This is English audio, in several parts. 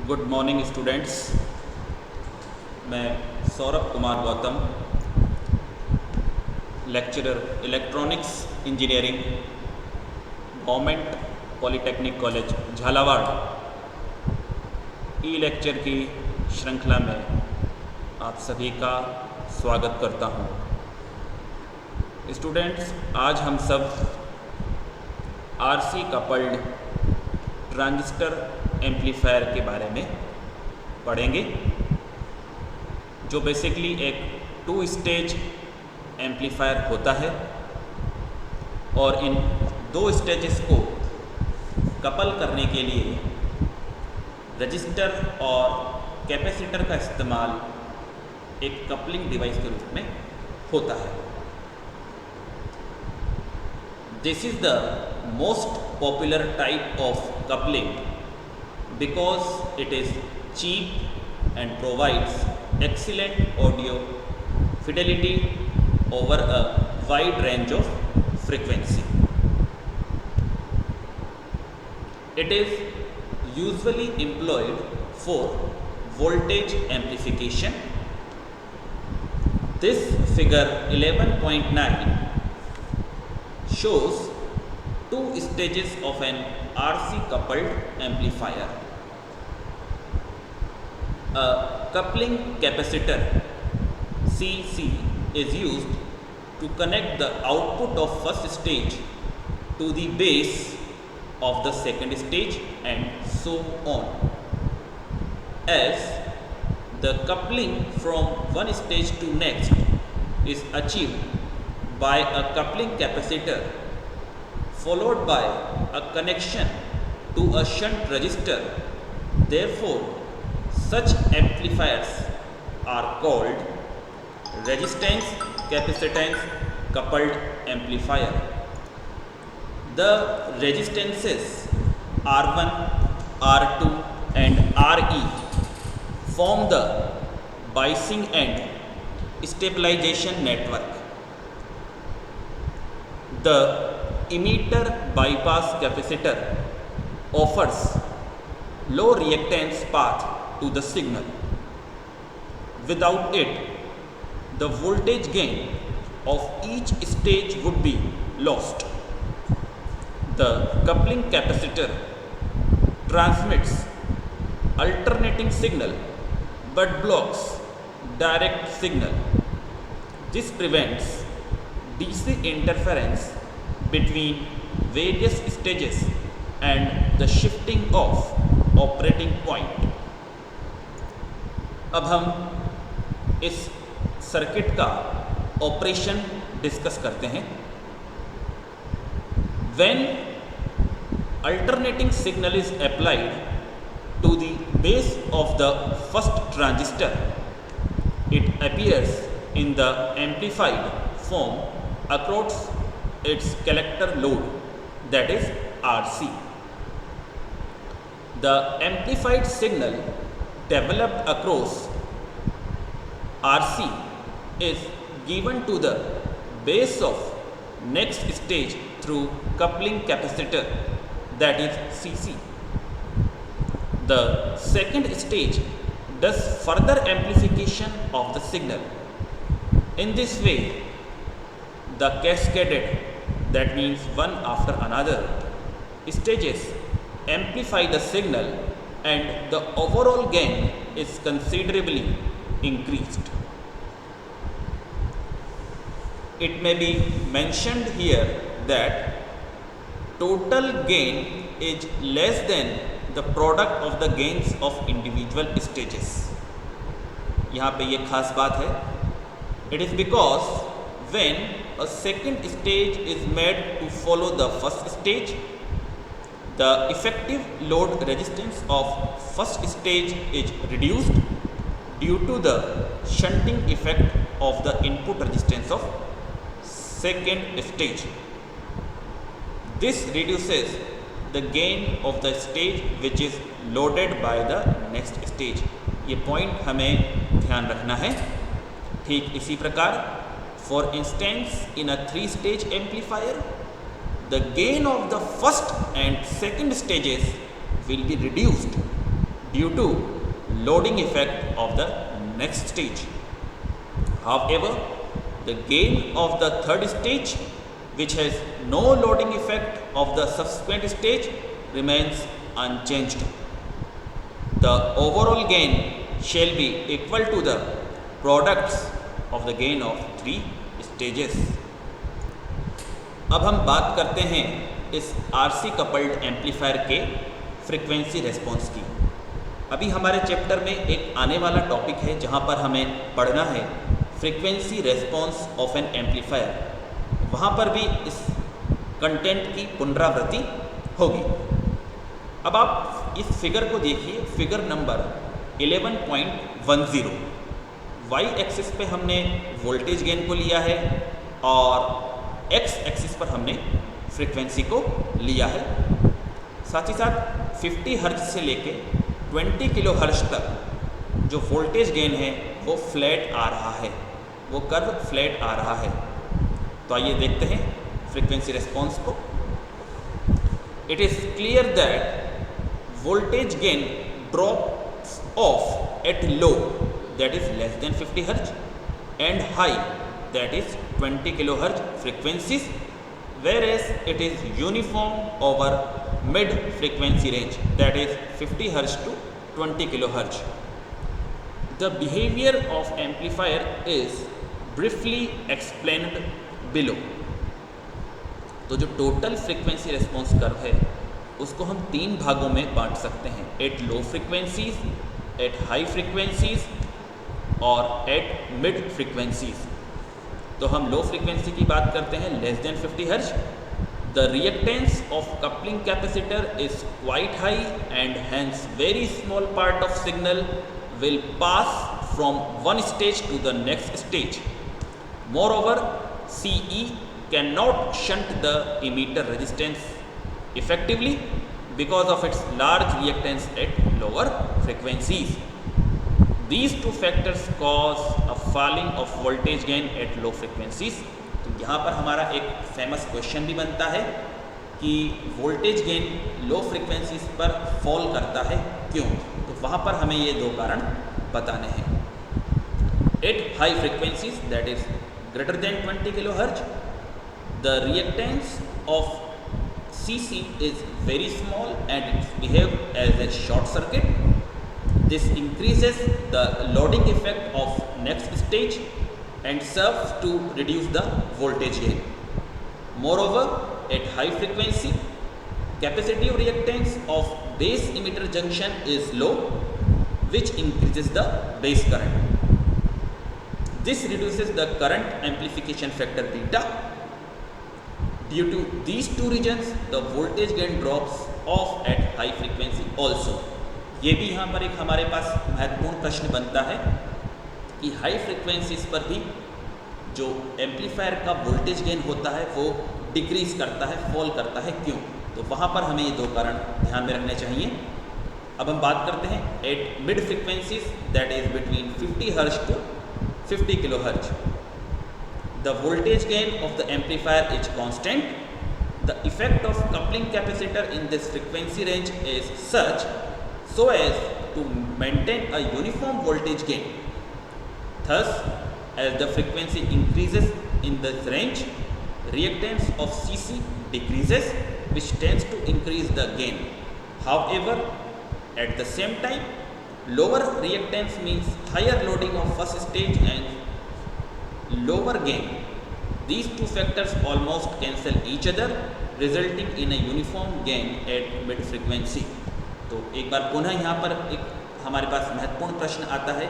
Good morning students. मैं Saurabh Kumar Gautam, lecturer electronics engineering, government polytechnic college Jhalawar, e lecture की श्रृंखला में आप सभी का स्वागत करता हूं। स्टूडेंट्स, आज हम सब आरसी कपल्ड ट्रांजिस्टर एम्पलीफायर के बारे में पढ़ेंगे, जो बेसिकली एक 2 स्टेज एम्पलीफायर होता है और इन 2 स्टेजेस को कपल करने के लिए रजिस्टर और कैपेसिटर का इस्तेमाल एक कपलिंग डिवाइस के रूप में होता है। This is the most popular type of coupling because it is cheap and provides excellent audio fidelity over a wide range of frequency. It is usually employed for voltage amplification. This figure 11.9 shows 2 stages of an RC coupled amplifier. A coupling capacitor CC is used to connect the output of first stage to the base of the second stage and so on. As the coupling from one stage to next is achieved by a coupling capacitor followed by a connection to a shunt resistor. Therefore, such amplifiers are called resistance capacitance coupled amplifier. The resistances R1, R2 and RE form the biasing and stabilization network. The emitter bypass capacitor offers low reactance path to the signal. Without it, the voltage gain of each stage would be lost. The coupling capacitor transmits alternating signal but blocks direct signal. This prevents DC interference between various stages and the shifting of operating point. अब हम इस circuit का operation discuss करते हैं। When alternating signal is applied to the base of the first transistor, it appears in the amplified form across its collector load, that is RC. The amplified signal developed across RC is given to the base of next stage through coupling capacitor, that is CC. The second stage does further amplification of the signal. In this way, the cascaded, that means one after another, stages amplify the signal and the overall gain is considerably increased. It may be mentioned here that total gain is less than the product of the gains of individual stages. यहाँ पे ये खास बात है. It is because when a second stage is made to follow the first stage, the effective load resistance of first stage is reduced due to the shunting effect of the input resistance of second stage. This reduces the gain of the stage which is loaded by the next stage. ये point हमें ध्यान रखना है। ठीक इसी प्रकार, for instance, in a 3-stage amplifier, the gain of the first and second stages will be reduced due to loading effect of the next stage. However, the gain of the third stage, which has no loading effect of the subsequent stage, remains unchanged. The overall gain shall be equal to the products of the gain of three stages. अब हम बात करते हैं इस RC coupled amplifier के frequency response की। अभी हमारे चैप्टर में एक आने वाला टॉपिक है जहां पर हमें पढ़ना है frequency response of N amplifier. वहां पर भी इस कंटेंट की पुनरावृत्ति होगी। अब आप इस फिगर को देखिए, फिगर नंबर 11.10। वाई एक्सिस पे हमने वोल्टेज गेन को लिया है और एक्स एक्सिस पर हमने फ्रीक्वेंसी को लिया है। साथ ही साथ 50 हर्ट्ज से लेके 20 किलो हर्ट्ज तक जो वोल्टेज गेन है वो फ्लैट आ रहा है, वो कर्व फ्लैट आ रहा है। तो आइए देखते हैं फ्रीक्वेंसी रेस्पॉन्स को। It is clear that voltage gain drops of at low, that is less than 50 hertz, and high, that is 20 kilohertz frequencies, whereas it is uniform over mid frequency range, that is 50 hertz to 20 kilohertz. The behavior of amplifier is briefly explained below. तो जो total frequency response curve है उसको हम तीन भागों में बांट सकते हैं, at low frequencies, at high frequencies और एट मिड फ्रीक्वेंसीज। तो हम लो फ्रीक्वेंसी की बात करते हैं, less than 50 hertz. The reactance of coupling capacitor is quite high and hence very small part of signal will pass from one stage to the next stage. Moreover, CE can not shunt the emitter resistance effectively because of its large reactance at lower frequencies. These two factors cause a falling of voltage gain at low frequencies. तो यहाँ पर हमारा एक famous question भी बनता है कि voltage gain लो frequencies पर फॉल करता है क्यों? तो वहाँ पर हमें ये दो कारण बताने हैं। At high frequencies, that is greater than 20 kilohertz, the reactance of CC is very small and it behaves as a short circuit. This increases the loading effect of next stage and serves to reduce the voltage gain. Moreover, at high frequency, capacitive reactance of base emitter junction is low, which increases the base current. This reduces the current amplification factor beta. Due to these two reasons, the voltage gain drops off at high frequency also. ये भी यहाँ पर एक हमारे पास महत्वपूर्ण प्रश्न बनता है कि हाई फ्रीक्वेंसीज पर भी जो एम्पलीफायर का वोल्टेज गेन होता है वो डिक्रीज करता है, फॉल करता है क्यों? तो वहाँ पर हमें ये दो कारण ध्यान में रखने चाहिए। अब हम बात करते हैं at mid frequencies, that is between 50 hertz to 50 kilo hertz. The voltage gain of the amplifier is constant. The effect of coupling capacitor in this frequency range is such so as to maintain a uniform voltage gain. Thus, as the frequency increases in this range, reactance of CC decreases, which tends to increase the gain. However, at the same time, lower reactance means higher loading of first stage and lower gain. These two factors almost cancel each other, resulting in a uniform gain at mid frequency. तो एक बार पुनः यहाँ पर एक हमारे पास महत्वपूर्ण प्रश्न आता है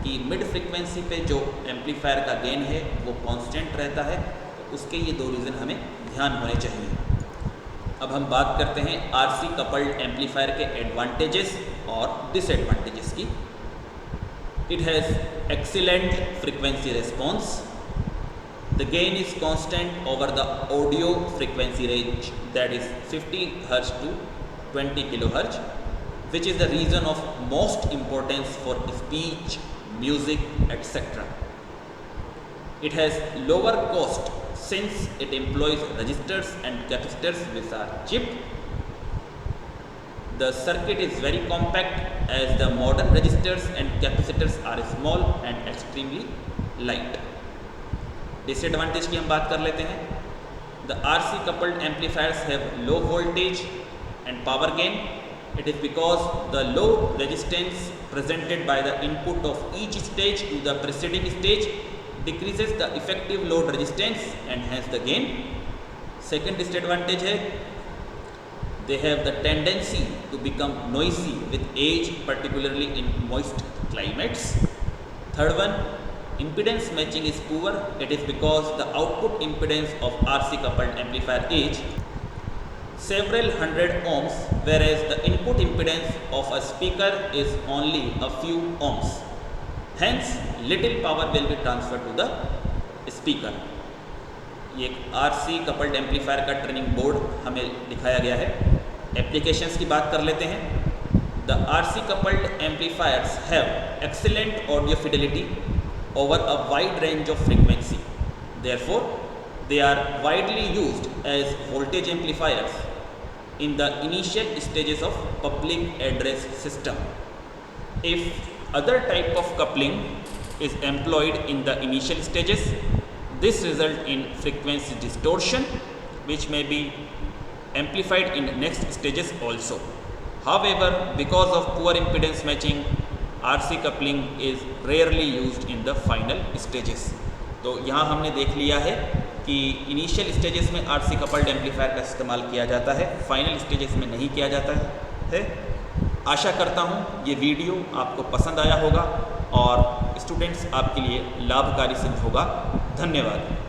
कि मिड फ्रीक्वेंसी पे जो एम्पलीफायर का गेन है वो कांस्टेंट रहता है, तो उसके ये दो रीज़न हमें ध्यान होने चाहिए। अब हम बात करते हैं RC कपल्ड एम्पलीफायर के एडवांटेजेस और डिसएडवांटेजेस की। It has excellent frequency response. The gain is constant over the audio frequency range, that is 50 Hz to 20 kHz, which is the reason of most importance for speech, music, etc. It has lower cost since it employs resistors and capacitors which are cheap. The circuit is very compact as the modern resistors and capacitors are small and extremely light. Disadvantage की हम बात कर लेते हैं. The RC coupled amplifiers have low voltage and power gain. It is because the low resistance presented by the input of each stage to the preceding stage decreases the effective load resistance and hence the gain. Second disadvantage है, they have the tendency to become noisy with age, particularly in moist climates. Third one, impedance matching is poor. It is because the output impedance of RC coupled amplifier is several hundred ohms, whereas the input impedance of a speaker is only a few ohms. Hence, little power will be transferred to the speaker. ये एक RC coupled amplifier का training board हमें दिखाया गया है. Applications की बात कर लेते हैं. The RC coupled amplifiers have excellent audio fidelity over a wide range of frequency. Therefore, they are widely used as voltage amplifiers in the initial stages of public address system. If other type of coupling is employed in the initial stages, this result in frequency distortion, which may be amplified in next stages also. However, because of poor impedance matching, RC coupling is rarely used in the final stages. तो यहाँ हमने देख लिया है कि initial stages में RC coupled amplifier का इस्तेमाल किया जाता है, फाइनल स्टेजेस में नहीं किया जाता है. आशा करता हूँ ये वीडियो आपको पसंद आया होगा और स्टूडेंट्स आपके लिए लाभकारी सिद्ध होगा. धन्यवाद.